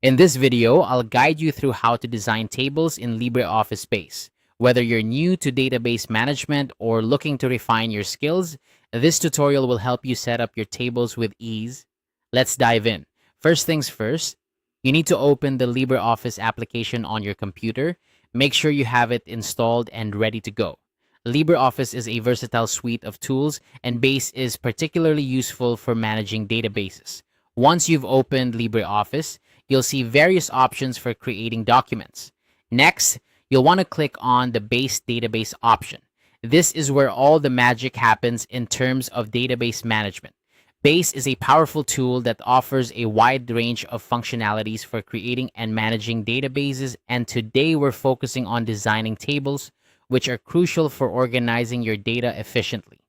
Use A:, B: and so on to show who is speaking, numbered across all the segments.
A: In this video, I'll guide you through how to design tables in LibreOffice Base. Whether you're new to database management or looking to refine your skills, this tutorial will help you set up your tables with ease. Let's dive in. First things first, you need to open the LibreOffice application on your computer. Make sure you have it installed and ready to go. LibreOffice is a versatile suite of tools, and Base is particularly useful for managing databases. Once you've opened LibreOffice, you'll see various options for creating documents. Next, you'll want to click on the Base Database option. This is where all the magic happens in terms of database management. Base is a powerful tool that offers a wide range of functionalities for creating and managing databases, and today we're focusing on designing tables, which are crucial for organizing your data efficiently.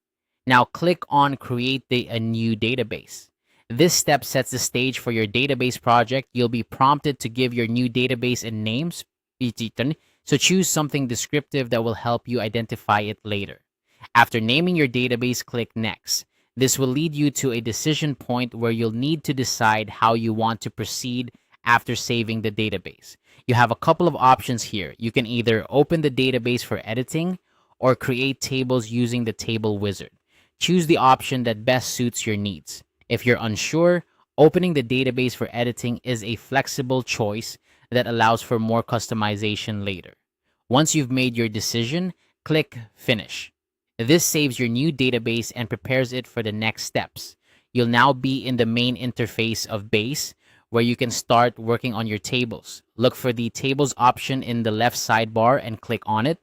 A: Now click on Create a new database. This step sets the stage for your database project. You'll be prompted to give your new database a name, so choose something descriptive that will help you identify it later. After naming your database, click Next. This will lead you to a decision point where you'll need to decide how you want to proceed after saving the database. You have a couple of options here. You can either open the database for editing or create tables using the table wizard. Choose the option that best suits your needs. If you're unsure, opening the database for editing is a flexible choice that allows for more customization later. Once you've made your decision, click Finish. This saves your new database and prepares it for the next steps. You'll now be in the main interface of Base, where you can start working on your tables. Look for the Tables option in the left sidebar and click on it.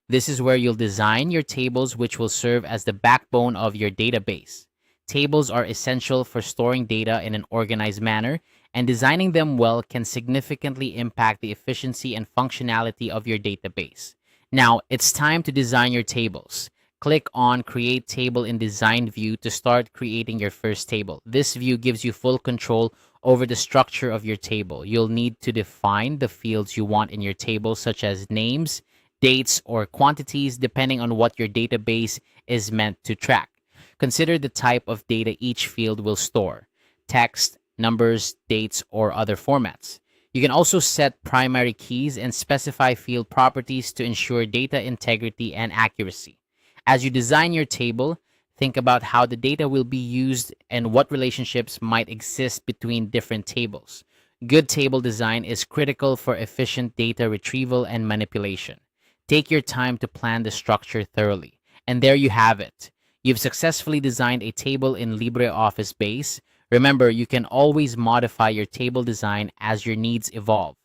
A: This is where you'll design your tables, which will serve as the backbone of your database. Tables are essential for storing data in an organized manner, and designing them well can significantly impact the efficiency and functionality of your database. Now, it's time to design your tables. Click on Create Table in Design view to start creating your first table. This view gives you full control over the structure of your table. You'll need to define the fields you want in your table, such as names, dates, or quantities, depending on what your database is meant to track. Consider the type of data each field will store: text, numbers, dates, or other formats. You can also set primary keys and specify field properties to ensure data integrity and accuracy. As you design your table, think about how the data will be used and what relationships might exist between different tables. Good table design is critical for efficient data retrieval and manipulation. Take your time to plan the structure thoroughly. And there you have it. You've successfully designed a table in LibreOffice Base. Remember, you can always modify your table design as your needs evolve.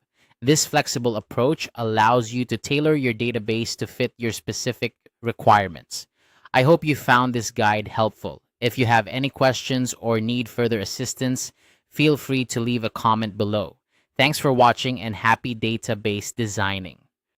A: This flexible approach allows you to tailor your database to fit your specific requirements. I hope you found this guide helpful. If you have any questions or need further assistance, feel free to leave a comment below. Thanks for watching and happy database designing.